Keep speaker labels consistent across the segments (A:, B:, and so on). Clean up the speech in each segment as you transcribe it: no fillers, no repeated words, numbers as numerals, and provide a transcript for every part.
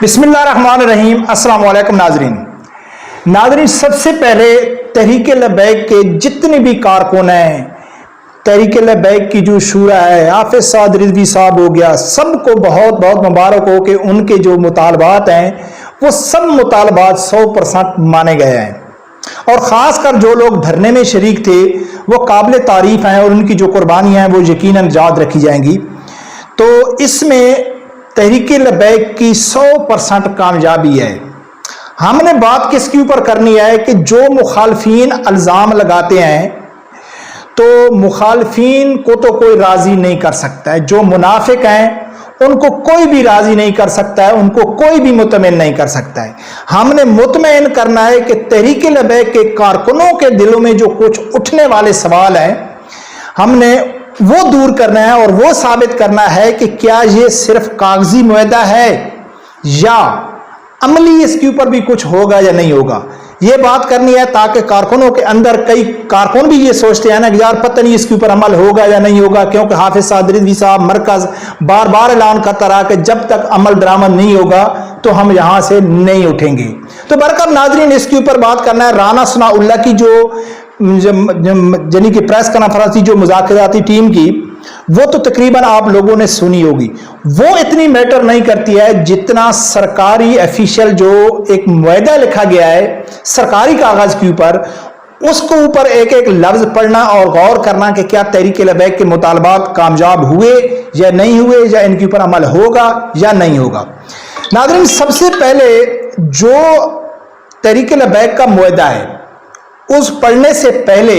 A: بسم اللہ الرحمن الرحیم۔ السلام علیکم ناظرین، سب سے پہلے تحریک لبیک کے جتنے بھی کارکن ہیں، تحریک لبیک کی جو شورا ہے، حافظ سعد رضوی صاحب ہو گیا، سب کو بہت بہت مبارک ہو کہ ان کے جو مطالبات ہیں وہ سب مطالبات 100% مانے گئے ہیں، اور خاص کر جو لوگ دھرنے میں شریک تھے وہ قابل تعریف ہیں، اور ان کی جو قربانیاں ہیں وہ یقیناً یاد رکھی جائیں گی۔ تو اس میں تحریک لبیک کی 100% کامیابی ہے۔ ہم نے بات کس کے اوپر کرنی ہے کہ جو مخالفین الزام لگاتے ہیں تو مخالفین کو تو کوئی راضی نہیں کر سکتا ہے، جو منافق ہیں ان کو کوئی بھی راضی نہیں کر سکتا ہے، ان کو کوئی بھی مطمئن نہیں کر سکتا ہے۔ ہم نے مطمئن کرنا ہے کہ تحریک لبیک کے کارکنوں کے دلوں میں جو کچھ اٹھنے والے سوال ہیں ہم نے وہ دور کرنا ہے، اور وہ ثابت کرنا ہے کہ کیا یہ صرف کاغذی معاہدہ ہے یا عملی اس کے اوپر بھی کچھ ہوگا یا نہیں ہوگا۔ یہ بات کرنی ہے تاکہ کارکنوں کے اندر، کئی کارکن بھی یہ سوچتے ہیں نا کہ یار پتہ نہیں اس کے اوپر عمل ہوگا یا نہیں ہوگا، کیونکہ حافظ سعد رضوی صاحب مرکز بار بار اعلان کرتا رہا کہ جب تک عمل درآمد نہیں ہوگا تو ہم یہاں سے نہیں اٹھیں گے۔ تو برکت ناظرین، اس کے اوپر بات کرنا ہے۔ رانا ثناء اللہ کی جو یعنی کہ پریس کانفرنس تھی جو مذاکراتی ٹیم کی، وہ تو تقریباً آپ لوگوں نے سنی ہوگی۔ وہ اتنی میٹر نہیں کرتی ہے جتنا سرکاری افیشل جو ایک معاہدہ لکھا گیا ہے سرکاری کاغذ کے اوپر، اس کو اوپر ایک ایک لفظ پڑھنا اور غور کرنا کہ کیا تحریک لبیک کے مطالبات کامیاب ہوئے یا نہیں ہوئے، یا ان کے اوپر عمل ہوگا یا نہیں ہوگا۔ ناظرین، سب سے پہلے جو تحریک لبیک کا معاہدہ ہے اس پڑھنے سے پہلے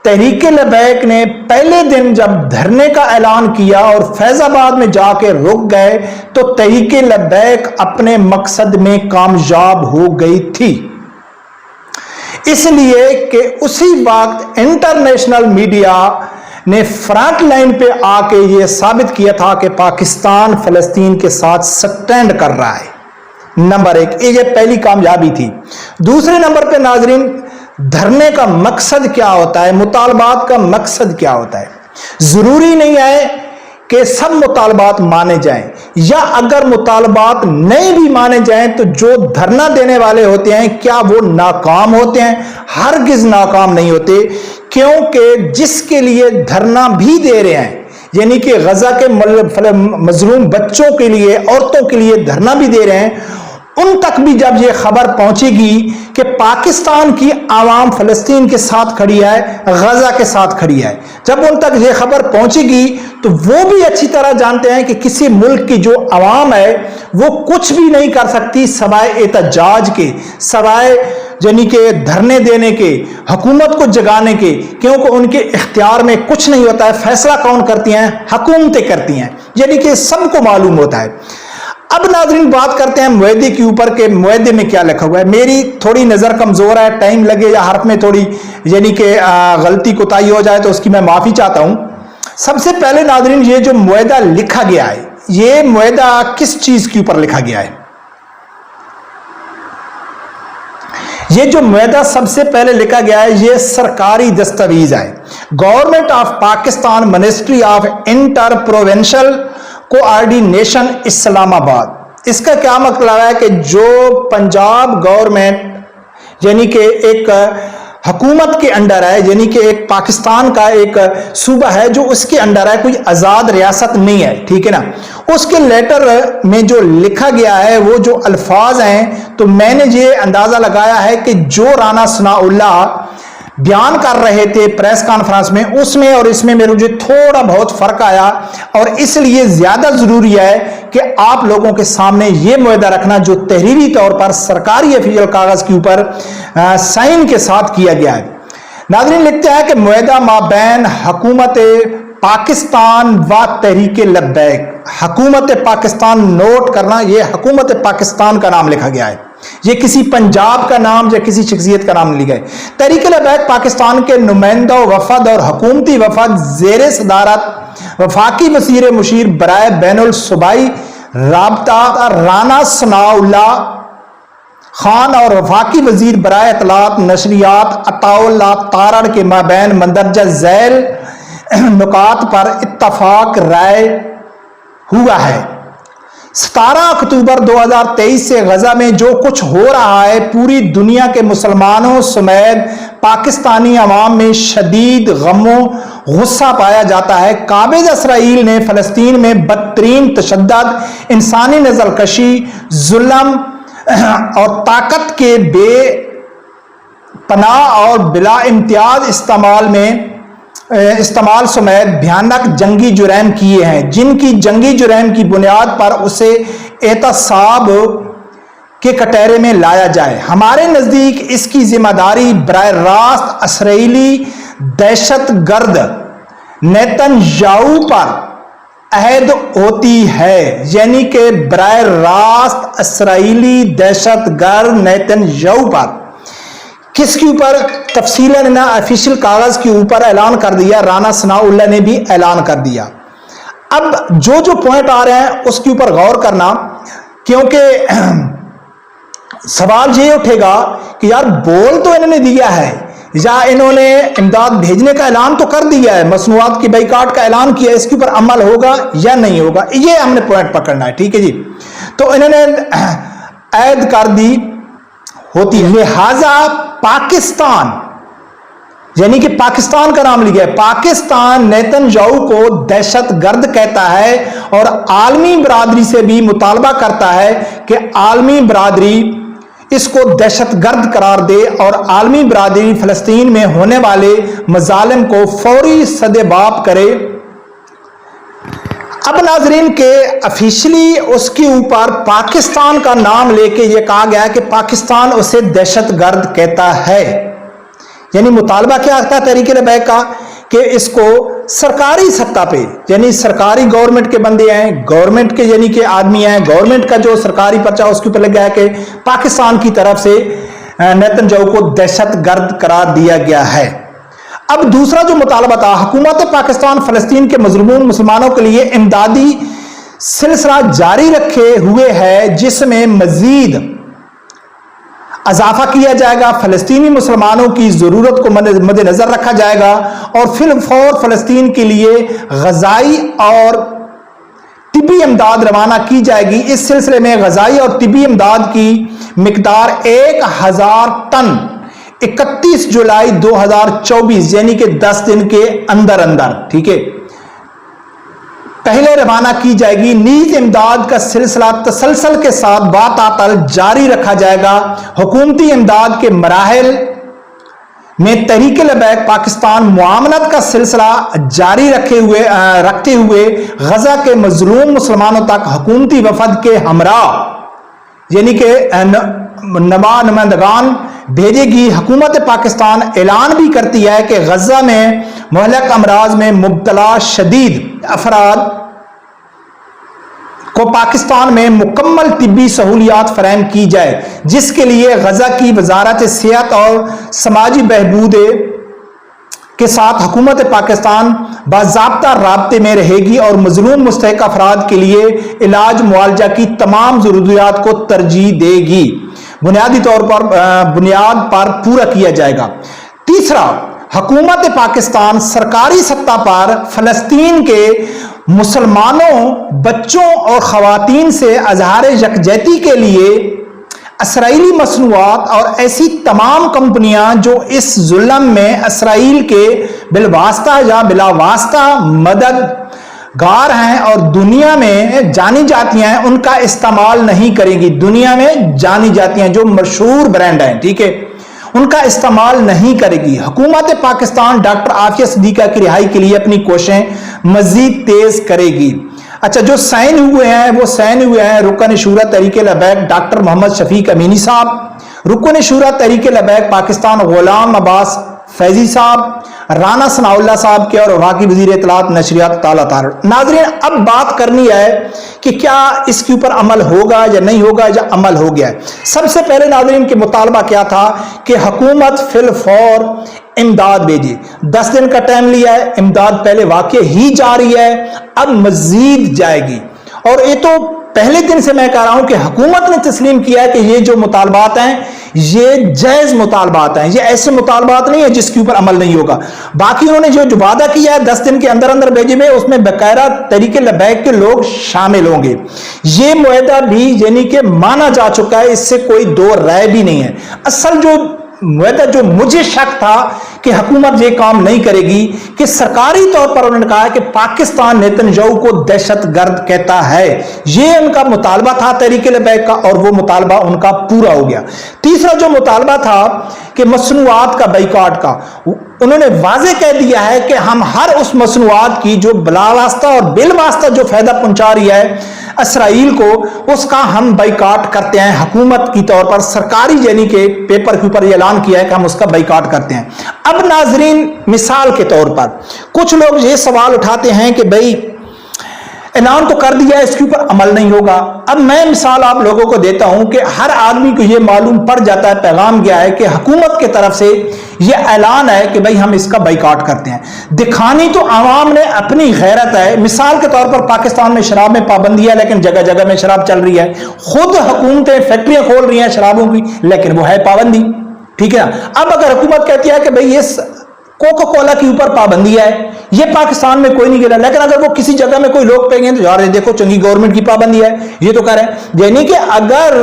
A: تحریک لبیک نے پہلے دن جب دھرنے کا اعلان کیا اور فیض آباد میں جا کے رک گئے تو تحریک لبیک اپنے مقصد میں کامیاب ہو گئی تھی، اس لیے کہ اسی وقت انٹرنیشنل میڈیا نے فرنٹ لائن پہ آ کے یہ ثابت کیا تھا کہ پاکستان فلسطین کے ساتھ سٹینڈ کر رہا ہے۔ نمبر ایک، یہ پہلی کامیابی تھی۔ دوسرے نمبر پہ ناظرین، دھرنے کا مقصد کیا ہوتا ہے، مطالبات کا مقصد کیا ہوتا ہے۔ ضروری نہیں ہے کہ سب مطالبات مانے جائیں، یا اگر مطالبات نہیں بھی مانے جائیں تو جو دھرنا دینے والے ہوتے ہیں کیا وہ ناکام ہوتے ہیں؟ ہرگز ناکام نہیں ہوتے، کیونکہ جس کے لیے دھرنا بھی دے رہے ہیں، یعنی کہ غزہ کے مظلوم بچوں کے لیے، عورتوں کے لیے دھرنا بھی دے رہے ہیں، ان تک بھی جب یہ خبر پہنچے گی کہ پاکستان کی عوام فلسطین کے ساتھ کھڑی ہے، غزہ کے ساتھ کھڑی ہے، جب ان تک یہ خبر پہنچے گی تو وہ بھی اچھی طرح جانتے ہیں کہ کسی ملک کی جو عوام ہے وہ کچھ بھی نہیں کر سکتی سوائے احتجاج کے، سوائے یعنی کہ دھرنے دینے کے، حکومت کو جگانے کے، کیونکہ ان کے اختیار میں کچھ نہیں ہوتا ہے۔ فیصلہ کون کرتی ہیں؟ حکومتیں کرتی ہیں، یعنی کہ سب کو معلوم ہوتا ہے۔ اب ناظرین بات کرتے ہیں معاہدے کے اوپر کہ معاہدے میں کیا لکھا ہوا ہے۔ میری تھوڑی نظر کمزور ہے، ٹائم لگے یا حرف میں تھوڑی یعنی کہ غلطی کوتاہی ہو جائے تو اس کی میں معافی چاہتا ہوں۔ سب سے پہلے ناظرین، یہ جو معاہدہ لکھا گیا ہے، یہ معاہدہ کس چیز کے اوپر لکھا گیا ہے؟ یہ جو معاہدہ سب سے پہلے لکھا گیا ہے یہ سرکاری دستاویز ہے، government of Pakistan, ministry of inter provincial coordination, Islamabad. اس کا کیا مطلب ہے کہ جو پنجاب گورنمنٹ یعنی کہ ایک حکومت کے انڈر ہے، یعنی کہ ایک پاکستان کا ایک صوبہ ہے جو اس کے انڈر ہے، کوئی آزاد ریاست نہیں ہے، ٹھیک ہے نا۔ اس کے لیٹر میں جو لکھا گیا ہے وہ جو الفاظ ہیں، تو میں نے یہ اندازہ لگایا ہے کہ جو رانا ثناء اللہ بیان کر رہے تھے پریس کانفرنس میں، اس میں اور اس میں مجھے تھوڑا بہت فرق آیا، اور اس لیے زیادہ ضروری ہے کہ آپ لوگوں کے سامنے یہ معاہدہ رکھنا جو تحریری طور پر سرکاری افیشل کاغذ کے اوپر سائن کے ساتھ کیا گیا ہے۔ ناظرین لکھتے ہیں کہ معاہدہ مابین حکومت پاکستان و تحریک لبیک، حکومت پاکستان نوٹ کرنا، یہ حکومت پاکستان کا نام لکھا گیا ہے، یہ کسی پنجاب کا نام یا کسی شخصیت کا نام نہیں لکھا ہے۔ تحریک لبیک پاکستان کے نمائندہ وفد اور حکومتی وفد زیر صدارت وفاقی وزیر مشیر برائے بین الصوبائی رابطہ رانا ثناء اللہ خان اور وفاقی وزیر برائے اطلاعات نشریات عطاء اللہ تارڑ کے مابین مندرجہ ذیل نکات پر اتفاق رائے ہوا ہے۔ 17 اکتوبر 2023 سے غزہ میں جو کچھ ہو رہا ہے، پوری دنیا کے مسلمانوں سمیت پاکستانی عوام میں شدید غم و غصہ پایا جاتا ہے۔ قابض اسرائیل نے فلسطین میں بدترین تشدد، انسانی نسل کشی، ظلم اور طاقت کے بے پناہ اور بلا امتیاز استعمال سمیت بھیانک جنگی جرائم کیے ہیں، جن کی جنگی جرائم کی بنیاد پر اسے احتساب کے کٹہرے میں لایا جائے۔ ہمارے نزدیک اس کی ذمہ داری براہ راست اسرائیلی دہشت گرد نیتن یاہو پر عائد ہوتی ہے، یعنی کہ براہ راست اسرائیلی دہشت گرد نیتن یاہو پر۔ کس کے اوپر؟ تفصیلاً نہ آفیشیل کاغذ کے اوپر اعلان کر دیا، رانا ثناء اللہ نے بھی اعلان کر دیا۔ اب جو پوائنٹ آ رہے ہیں اس کے اوپر غور کرنا، کیونکہ سوال یہ اٹھے گا کہ یار بول تو انہوں نے دیا ہے، یا انہوں نے امداد بھیجنے کا اعلان تو کر دیا ہے، مصنوعات کی بائیکاٹ کا اعلان کیا ہے، اس کے اوپر عمل ہوگا یا نہیں ہوگا، یہ ہم نے پوائنٹ پکڑنا ہے، ٹھیک ہے جی۔ تو انہوں نے عائد کر دی ہوتی ہے، لہذا پاکستان، یعنی کہ پاکستان کا نام لیا ہے، پاکستان نیتن یاہو کو دہشت گرد کہتا ہے اور عالمی برادری سے بھی مطالبہ کرتا ہے کہ عالمی برادری اس کو دہشت گرد قرار دے اور عالمی برادری فلسطین میں ہونے والے مظالم کو فوری سدباب کرے۔ اب ناظرین کے آفیشلی اس کے اوپر پاکستان کا نام لے کے یہ کہا گیا کہ پاکستان اسے دہشت گرد کہتا ہے، یعنی مطالبہ کیا تھا تحریک لبیک کا کہ اس کو سرکاری سطح پہ، یعنی سرکاری گورنمنٹ کے بندے ہیں، گورنمنٹ کے یعنی کہ آدمی ہیں، گورنمنٹ کا جو سرکاری پرچہ اس کے اوپر لگ گیا ہے کہ پاکستان کی طرف سے نیتن یاہو کو دہشت گرد قرار دیا گیا ہے۔ اب دوسرا جو مطالبہ تھا، حکومت پاکستان فلسطین کے مظلوم مسلمانوں کے لیے امدادی سلسلہ جاری رکھے ہوئے ہے، جس میں مزید اضافہ کیا جائے گا، فلسطینی مسلمانوں کی ضرورت کو مد نظر رکھا جائے گا اور فی الفور فلسطین کے لیے غذائی اور طبی امداد روانہ کی جائے گی۔ اس سلسلے میں غذائی اور طبی امداد کی مقدار 1000 ٹن 31 جولائی 2024 یعنی کہ 10 دن کے اندر ٹھیک ہے، پہلے روانہ کی جائے گی۔ نیز امداد کا سلسلہ تسلسل کے ساتھ باتعطل جاری رکھا جائے گا۔ حکومتی امداد کے مراحل میں تحریک لبیک پاکستان معاونت کا سلسلہ جاری رکھتے ہوئے غزہ کے مظلوم مسلمانوں تک حکومتی وفد کے ہمراہ یعنی کہ نمائندگان بھیجے گی۔ حکومت پاکستان اعلان بھی کرتی ہے کہ غزہ میں مہلک امراض میں مبتلا شدید افراد کو پاکستان میں مکمل طبی سہولیات فراہم کی جائے، جس کے لیے غزہ کی وزارت صحت اور سماجی بہبود کے ساتھ حکومت پاکستان باضابطہ رابطے میں رہے گی اور مظلوم مستحق افراد کے لیے علاج معالجہ کی تمام ضروریات کو ترجیح دے گی، بنیادی طور پر بنیاد پر پورا کیا جائے گا۔ تیسرا، حکومت پاکستان سرکاری سطح پر فلسطین کے مسلمانوں، بچوں اور خواتین سے اظہار یکجہتی کے لیے اسرائیلی مصنوعات اور ایسی تمام کمپنیاں جو اس ظلم میں اسرائیل کے بالواسطہ یا بلا واسطہ مددگار ہیں اور دنیا میں جانی جاتی ہیں، ان کا استعمال نہیں کرے گی۔ دنیا میں جانی جاتی ہیں جو مشہور برانڈ ہیں، ٹھیک ہے، ان کا استعمال نہیں کرے گی۔ حکومت پاکستان ڈاکٹر عافیہ صدیقہ کی رہائی کے لیے اپنی کوششیں مزید تیز کرے گی۔ اچھا، جو سائن ہوئے ہیں رکن شورا تحریک لبیک ڈاکٹر محمد شفیق امینی صاحب، رکن شورا تحریک لبیک پاکستان غلام عباس فیضی صاحب، رانا ثناء اللہ صاحب کے اور وفاقی وزیر اطلاعات نشریات تعالیٰ تعالیٰ۔ ناظرین، اب بات کرنی ہے کہ کیا اس کے اوپر عمل ہوگا یا نہیں ہوگا یا عمل ہو گیا ہے۔ سب سے پہلے ناظرین کے مطالبہ کیا تھا کہ حکومت فی الفور امداد بھیجی۔ 10 دن کا ٹائم لیا ہے، امداد پہلے واقع ہی جاری ہے، اب مزید جائے گی۔ اور یہ تو پہلے دن سے میں کہہ رہا ہوں کہ حکومت نے تسلیم کیا ہے کہ یہ جو مطالبات ہیں یہ جائز مطالبات ہیں، یہ ایسے مطالبات نہیں ہے جس کے اوپر عمل نہیں ہوگا۔ باقی انہوں نے جو وعدہ کیا ہے 10 دن کے اندر اندر بھیجے ہوئے، اس میں باقاعدہ تحریک لبیک کے لوگ شامل ہوں گے۔ یہ معاہدہ بھی یعنی کہ مانا جا چکا ہے، اس سے کوئی دو رائے بھی نہیں ہے۔ اصل جو معاہدہ جو مجھے شک تھا کہ حکومت یہ کام نہیں کرے گی کہ سرکاری طور پر انہوں نے کہا کہ پاکستان نیتن یاہو کو دہشت گرد کہتا ہے، یہ ان کا مطالبہ تھا تحریک لبیک کا، اور وہ مطالبہ ان کا پورا ہو گیا۔ تیسرا جو مطالبہ تھا کہ مصنوعات کا بائیکاٹ کا، انہوں نے واضح کہہ دیا ہے کہ ہم ہر اس مصنوعات کی جو بلا واسطہ اور بال واسطہ جو فائدہ پہنچا رہی ہے اسرائیل کو، اس کا ہم بائیکاٹ کرتے ہیں حکومت کی طور پر، سرکاری یعنی کہ پیپر کے اوپر یہ اعلان کیا ہے کہ ہم اس کا بائیکاٹ کرتے ہیں۔ اب ناظرین، مثال کے طور پر کچھ لوگ یہ سوال اٹھاتے ہیں کہ بھئی اعلان تو کر دیا ہے، اس کے اوپر عمل نہیں ہوگا۔ اب میں مثال آپ لوگوں کو دیتا ہوں کہ ہر آدمی کو یہ معلوم پڑ جاتا ہے، پیغام گیا ہے کہ حکومت کی طرف سے یہ اعلان ہے کہ بھئی ہم اس کا بائیکاٹ کرتے ہیں۔ دکھانی تو عوام نے اپنی غیرت ہے۔ مثال کے طور پر پاکستان میں شراب میں پابندی ہے، لیکن جگہ جگہ میں شراب چل رہی ہے۔ خود حکومتیں فیکٹریاں کھول رہی ہیں شرابوں کی، لیکن وہ ہے پابندی، ٹھیک ہے۔ اب اگر حکومت کہتی ہے کہ بھئی یہ کوکا کولا کے اوپر پابندی ہے، یہ پاکستان میں کوئی نہیں گرا، لیکن اگر وہ کسی جگہ میں کوئی لوگ پہ گئے تو یار دیکھو چنگی گورنمنٹ کی پابندی ہے، یہ تو کر رہے ہیں۔ یعنی کہ اگر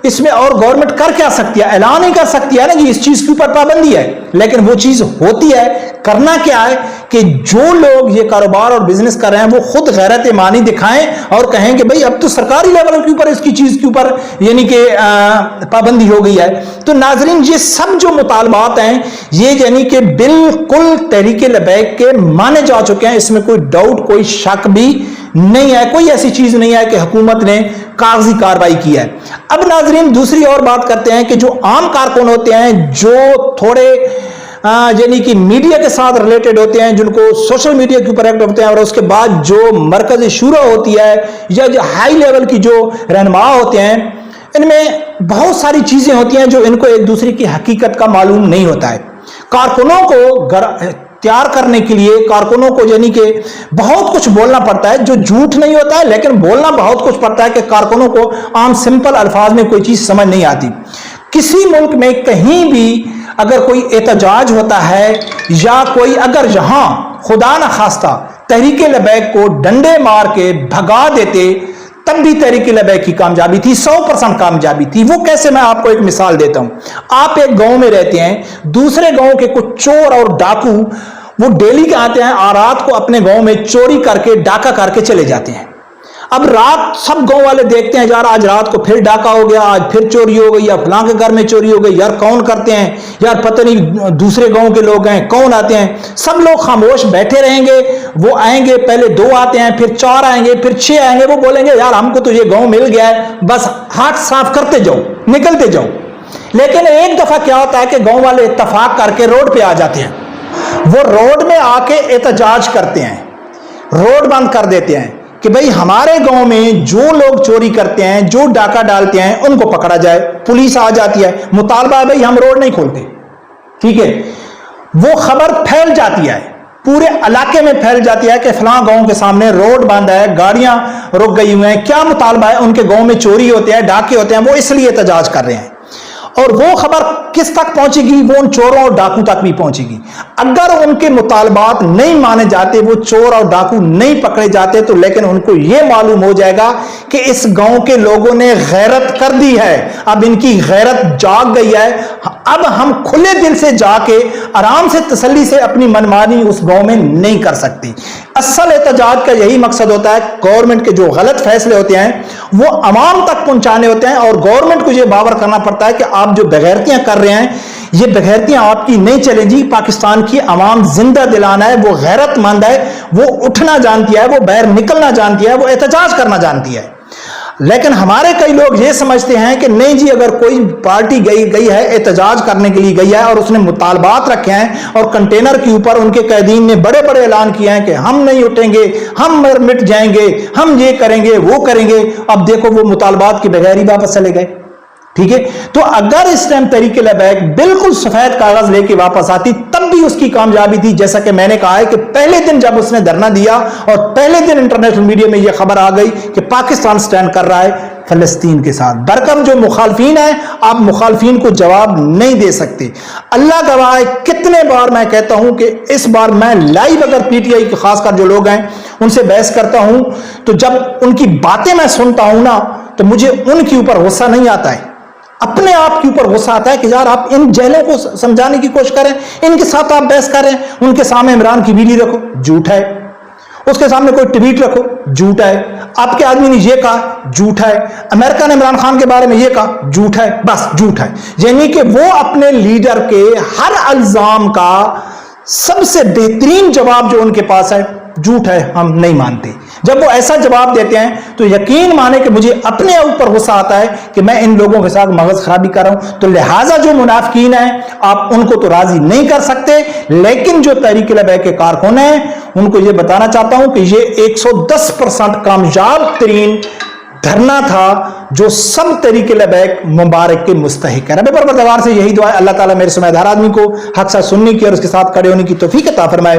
A: اس میں اور گورنمنٹ کر کیا سکتی ہے، اعلان ہی کر سکتی ہے نا کہ اس چیز کے اوپر پابندی ہے، لیکن وہ چیز ہوتی ہے۔ کرنا کیا ہے کہ جو لوگ یہ کاروبار اور بزنس کر رہے ہیں وہ خود غیرت ایمانی دکھائیں اور کہیں کہ بھئی اب تو سرکاری لیول کے اوپر اس کی چیز کے اوپر یعنی کہ پابندی ہو گئی ہے۔ تو ناظرین، یہ سب جو مطالبات ہیں یہ یعنی کہ بالکل تحریک لبیک کے مانے جا چکے ہیں، اس میں کوئی ڈاؤٹ کوئی شک بھی نہیں ہے، کوئی ایسی چیز نہیں ہے کہ حکومت نے کاغذی کارروائی کی ہے۔ اب ناظرین دوسری اور بات کرتے ہیں کہ جو عام کارکن ہوتے ہیں، جو تھوڑے یعنی کہ میڈیا کے ساتھ ریلیٹڈ ہوتے ہیں، جن کو سوشل میڈیا کے اوپر ایکٹو ہوتے ہیں، اور اس کے بعد جو مرکزی شورا ہوتی ہے یا جو ہائی لیول کی جو رہنما ہوتے ہیں، ان میں بہت ساری چیزیں ہوتی ہیں جو ان کو ایک دوسرے کی حقیقت کا معلوم نہیں ہوتا ہے۔ کارکنوں کو تیار کرنے کے لیے کارکنوں کو یعنی کہ بہت کچھ بولنا پڑتا ہے، جو جھوٹ نہیں ہوتا ہے لیکن بولنا بہت کچھ پڑتا ہے کہ کارکنوں کو عام سمپل الفاظ میں کوئی چیز سمجھ نہیں آتی۔ کسی ملک میں کہیں بھی اگر کوئی احتجاج ہوتا ہے یا کوئی اگر یہاں خدا نخواستہ تحریک لبیک کو ڈنڈے مار کے بھگا دیتے تب بھی تحریک لبیک کی کامیابی تھی، 100% کامیابی تھی۔ وہ کیسے؟ میں آپ کو ایک مثال دیتا ہوں۔ آپ ایک گاؤں میں رہتے ہیں، دوسرے گاؤں کے کچھ چور اور ڈاکو وہ ڈیلی کے آتے ہیں اور رات کو اپنے گاؤں میں چوری کر کے ڈاکہ کر کے چلے جاتے ہیں۔ اب رات سب گاؤں والے دیکھتے ہیں یار آج رات کو پھر ڈاکہ ہو گیا، آج پھر چوری ہو گئی، یا فلاں کے گھر میں چوری ہو گئی، یار کون کرتے ہیں، یار پتہ نہیں دوسرے گاؤں کے لوگ ہیں کون آتے ہیں۔ سب لوگ خاموش بیٹھے رہیں گے، وہ آئیں گے، پہلے 2 آتے ہیں، پھر 4 آئیں گے، پھر 6 آئیں گے، وہ بولیں گے یار ہم کو تو یہ گاؤں مل گیا ہے، بس ہاتھ صاف کرتے جاؤ، نکلتے جاؤ۔ لیکن ایک دفعہ کیا ہوتا ہے کہ گاؤں والے اتفاق کر کے روڈ پہ آ جاتے ہیں، وہ روڈ میں آ کے احتجاج کرتے ہیں، روڈ بند کر دیتے ہیں کہ بھئی ہمارے گاؤں میں جو لوگ چوری کرتے ہیں، جو ڈاکہ ڈالتے ہیں، ان کو پکڑا جائے۔ پولیس آ جاتی ہے، مطالبہ ہے بھئی ہم روڈ نہیں کھولتے، ٹھیک ہے۔ وہ خبر پھیل جاتی ہے، پورے علاقے میں پھیل جاتی ہے کہ فلاں گاؤں کے سامنے روڈ بند ہے، گاڑیاں رک گئی ہوئی ہیں، کیا مطالبہ ہے؟ ان کے گاؤں میں چوری ہوتے ہیں، ڈاکے ہوتے ہیں، وہ اس لیے احتجاج کر رہے ہیں۔ اور وہ خبر کس تک پہنچے گی؟ وہ ان چوروں اور ڈاکو تک بھی پہنچے گی۔ اگر ان کے مطالبات نہیں مانے جاتے، وہ چور اور ڈاکو نہیں پکڑے جاتے، تو لیکن ان کو یہ معلوم ہو جائے گا کہ اس گاؤں کے لوگوں نے غیرت کر دی ہے، اب ان کی غیرت جاگ گئی ہے، اب ہم کھلے دل سے جا کے آرام سے تسلی سے اپنی منمانی اس گاؤں میں نہیں کر سکتے۔ اصل احتجاج کا یہی مقصد ہوتا ہے، گورنمنٹ کے جو غلط فیصلے ہوتے ہیں وہ عوام تک پہنچانے ہوتے ہیں، اور گورنمنٹ کو یہ باور کرنا پڑتا ہے کہ آپ جو بغیرتیاں کر رہے ہیں یہ بغیرتیاں آپ کی نہیں چلیں گی۔ پاکستان کی عوام زندہ دلانہ ہے، وہ غیرت مند ہے، وہ اٹھنا جانتی ہے، وہ باہر نکلنا جانتی ہے، وہ احتجاج کرنا جانتی ہے۔ لیکن ہمارے کئی لوگ یہ سمجھتے ہیں کہ نہیں جی، اگر کوئی پارٹی گئی ہے احتجاج کرنے کے لیے گئی ہے اور اس نے مطالبات رکھے ہیں اور کنٹینر کے اوپر ان کے قائدین نے بڑے بڑے اعلان کیے ہیں کہ ہم نہیں اٹھیں گے، ہم مٹ جائیں گے، ہم یہ کریں گے وہ کریں گے، اب دیکھو وہ مطالبات کے بغیر ہی واپس چلے گئے، ٹھیک ہے۔ تو اگر اس ٹائم تحریک لبیک بالکل سفید کاغذ لے کے واپس آتی تب بھی اس کی کامیابی تھی۔ جیسا کہ میں نے کہا ہے کہ پہلے دن جب اس نے دھرنا دیا اور پہلے دن انٹرنیشنل میڈیا میں یہ خبر آ گئی کہ پاکستان سٹینڈ کر رہا ہے، فلسطین کے ساتھ۔ برکم جو مخالفین ہیں، آپ مخالفین کو جواب نہیں دے سکتے۔ اللہ گواہ ہے، کتنے بار میں کہتا ہوں کہ اس بار میں لائیو اگر پی ٹی آئی کے خاص کر جو لوگ ہیں ان سے بحث کرتا ہوں تو جب ان کی باتیں میں سنتا ہوں نا تو مجھے ان کے اوپر غصہ نہیں آتا ہے، اپنے آپ کے اوپر غصہ آتا ہے کہ یار آپ ان جہلوں کو سمجھانے کی کوشش کریں، ان کے ساتھ آپ بحث کریں، ان کے سامنے عمران کی ویڈیو رکھو، جھوٹ ہے، اس کے سامنے کوئی ٹویٹ رکھو، جھوٹ ہے، آپ کے آدمی نے یہ کہا، جھوٹ ہے، امریکہ نے عمران خان کے بارے میں یہ کہا، جھوٹ ہے، بس جھوٹ ہے۔ یعنی کہ وہ اپنے لیڈر کے ہر الزام کا سب سے بہترین جواب جو ان کے پاس ہے، جھوٹ ہے، ہم نہیں مانتے۔ جب وہ ایسا جواب دیتے ہیں تو یقین مانے کہ مجھے اپنے اوپر غصہ آتا ہے کہ میں ان لوگوں کے ساتھ مغز خرابی کر رہا ہوں۔ تو لہٰذا جو منافقین ہیں آپ ان کو تو راضی نہیں کر سکتے، لیکن جو تحریک لبیک کے کارکن ہیں ان کو یہ بتانا چاہتا ہوں کہ یہ 110% کامیاب ترین دھرنا تھا جو سب تحریک لبیک مبارک کے مستحق ہے۔ رب پروردگار سے یہی دعا ہے، اللہ تعالیٰ میرے سمیت ہر آدمی کو حق ساتھ سننے کی اور اس کے ساتھ کھڑے ہونے کی توفیق عطا فرمائے۔